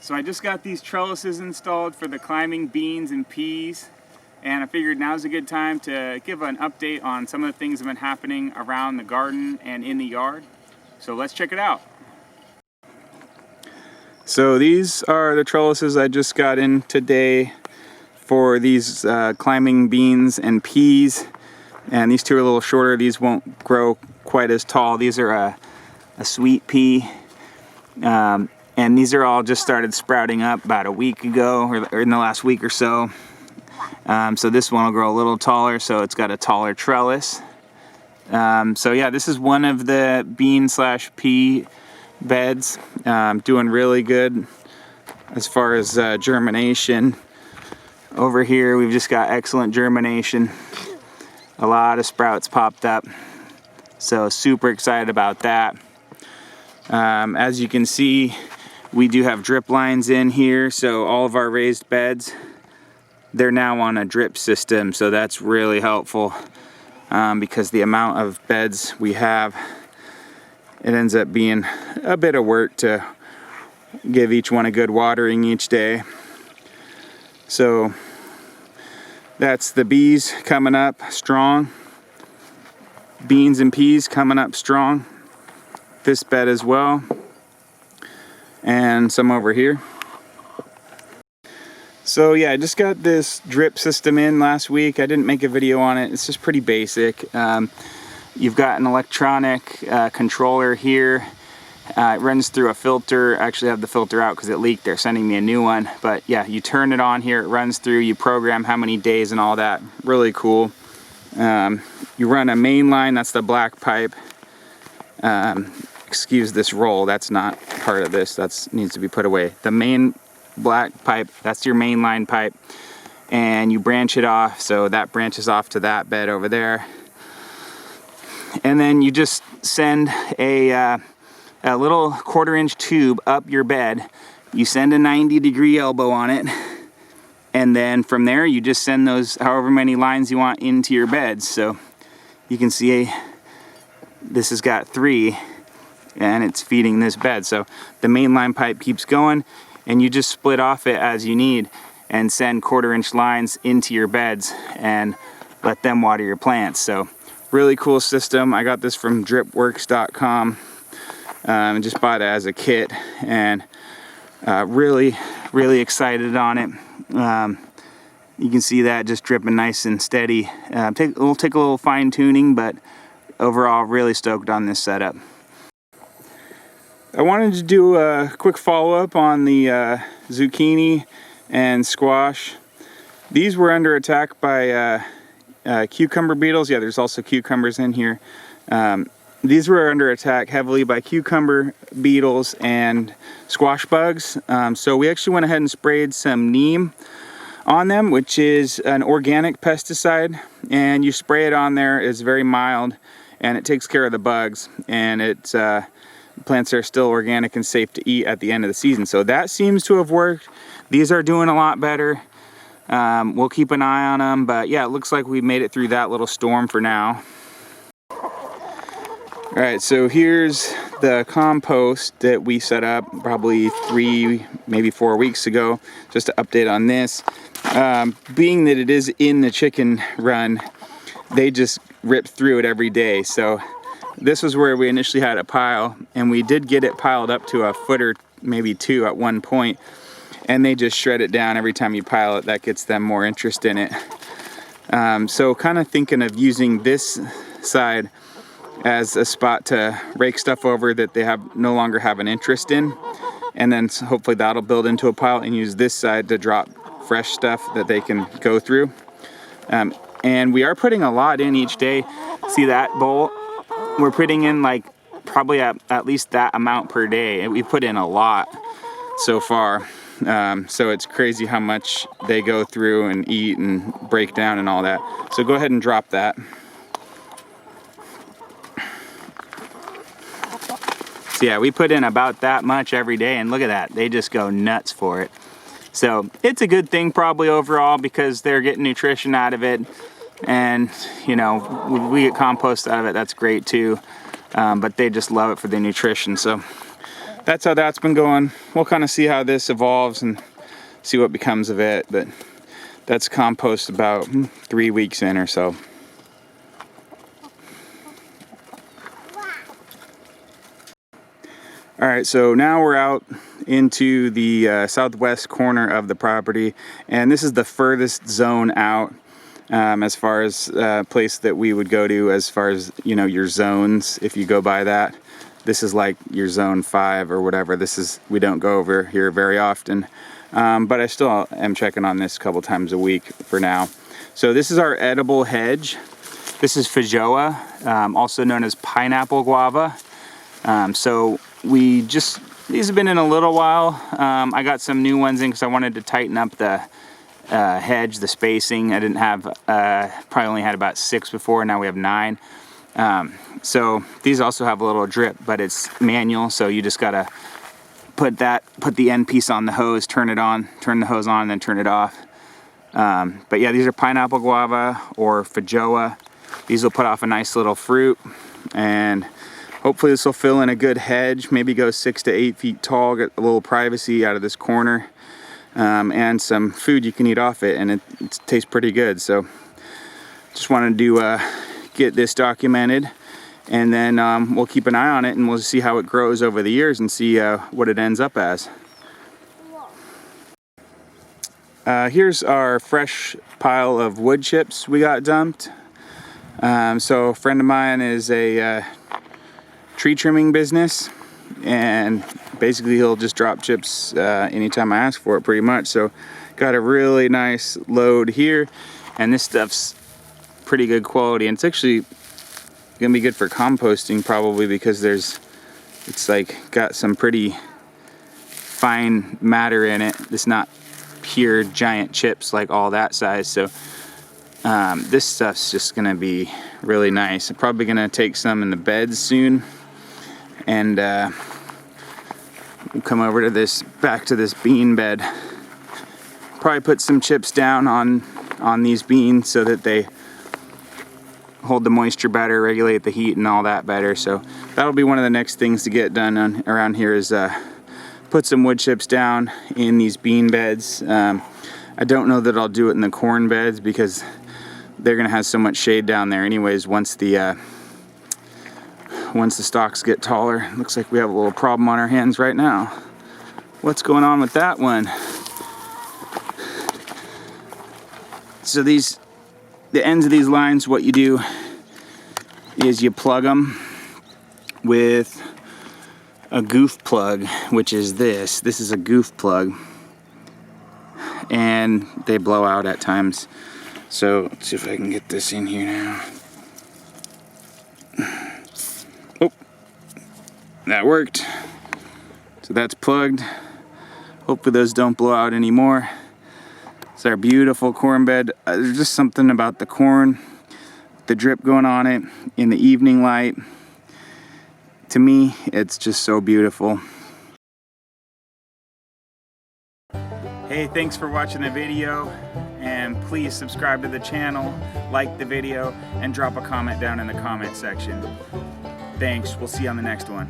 So I just got these trellises installed for the climbing beans and peas, and I figured now's a good time to give an update on some of the things that have been happening around the garden and in the yard. So let's check it out. So these are the trellises I just got in today for these climbing beans and peas, and these two are a little shorter. These won't grow quite as tall. These are a sweet pea. And these are all just started sprouting up about a week ago, or in the last week or so. So this one will grow a little taller, so it's got a taller trellis. So yeah, this is one of the bean/pea beds. Doing really good as far as germination. Over here we've just got excellent germination. A lot of sprouts popped up. So super excited about that. As you can see, we do have drip lines in here, so all of our raised beds, they're now on a drip system, so that's really helpful because the amount of beds we have, it ends up being a bit of work to give each one a good watering each day. So that's the bees coming up strong, beans and peas coming up strong, this bed as well, and some over here. So yeah, I just got this drip system in last week. I didn't make a video on it. It's just pretty basic. You've got an electronic controller here. It runs through a filter. I actually have the filter out because it leaked. They're sending me a new one. But yeah, you turn it on here, it runs through, you program how many days and all that. Really cool. You run a main line, that's the black pipe. Excuse this roll, that's not part of this, that needs to be put away. The main black pipe, that's your main line pipe, and you branch it off, so that branches off to that bed over there. And then you just send a little 1/4-inch tube up your bed. You send a 90-degree elbow on it, and then from there you just send those however many lines you want into your beds. So you can see this has got 3, and it's feeding this bed. So the main line pipe keeps going, and you just split off it as you need and send 1/4-inch lines into your beds and let them water your plants. So really cool system. I got this from dripworks.com. Just bought it as a kit, and really excited on it. You can see that just dripping nice and steady. It'll take a little fine tuning, but overall really stoked on this setup. I wanted to do a quick follow-up on the zucchini and squash. These were under attack by cucumber beetles. Yeah, there's also cucumbers in here. These were under attack heavily by cucumber beetles and squash bugs. So we actually went ahead and sprayed some neem on them, which is an organic pesticide, and you spray it on there. It's very mild, and it takes care of the bugs, and it's plants are still organic and safe to eat at the end of the season. So that seems to have worked. These are doing a lot better. We'll keep an eye on them, but yeah, it looks like we made it through that little storm for now. All right, so here's the compost that we set up probably 3, maybe 4 weeks ago. Just to update on this. Being that it is in the chicken run, they just rip through it every day. So this was where we initially had a pile, and we did get it piled up to a foot or maybe 2 at one point, and they just shred it down every time you pile it. That gets them more interest in it. So kind of thinking of using this side as a spot to rake stuff over that they no longer have an interest in, and then hopefully that'll build into a pile, and use this side to drop fresh stuff that they can go through. And we are putting a lot in each day. See that bowl? We're putting in like probably at least that amount per day, and we put in a lot so far. So it's crazy how much they go through and eat and break down and all that. So go ahead and drop that. So yeah, we put in about that much every day, and look at that, they just go nuts for it. So it's a good thing probably overall, because they're getting nutrition out of it, and you know, we get compost out of it, that's great too. But they just love it for the nutrition. So that's how that's been going. We'll kind of see how this evolves and see what becomes of it, but that's compost about 3 weeks in or so. All right, so now we're out into the southwest corner of the property, and this is the furthest zone out as far as place that we would go to as far as, you know, your zones, if you go by that. This is like your zone 5 or whatever. We don't go over here very often, but I still am checking on this a couple times a week for now. So this is our edible hedge. This is feijoa, also known as pineapple guava. So these have been in a little while. I got some new ones in because I wanted to tighten up the hedge, the spacing. I didn't have, probably only had about 6 before, now we have 9. So these also have a little drip, but it's manual, so you just gotta put the end piece on the hose, turn the hose on, and then turn it off. But yeah, these are pineapple guava or feijoa. These will put off a nice little fruit, and hopefully this will fill in a good hedge, maybe go 6 to 8 feet tall, get a little privacy out of this corner, and some food you can eat off it, and it tastes pretty good. So just wanted to get this documented, and then we'll keep an eye on it, and we'll see how it grows over the years and see what it ends up as. Here's our fresh pile of wood chips we got dumped. So a friend of mine is a tree trimming business, and basically he'll just drop chips anytime I ask for it, pretty much. So got a really nice load here, and this stuff's pretty good quality, and it's actually gonna be good for composting probably, because it's like got some pretty fine matter in it. It's not pure giant chips like all that size. So this stuff's just gonna be really nice. I'm probably gonna take some in the beds soon, and we'll come over to back to this bean bed. Probably put some chips down on these beans so that they hold the moisture better, regulate the heat and all that better. So that'll be one of the next things to get done around here, is put some wood chips down in these bean beds. I don't know that I'll do it in the corn beds because they're gonna have so much shade down there anyways once the stalks get taller. Looks like we have a little problem on our hands right now. What's going on with that one? So the ends of these lines, what you do is you plug them with a goof plug, which is this. This is a goof plug, and they blow out at times. So let's see if I can get this in here now. Oh, that worked. So that's plugged. Hopefully those don't blow out anymore. It's our beautiful corn bed. There's just something about the corn, the drip going on it in the evening light. To me, it's just so beautiful. Hey, thanks for watching the video, and please subscribe to the channel, like the video, and drop a comment down in the comment section. Thanks, we'll see you on the next one.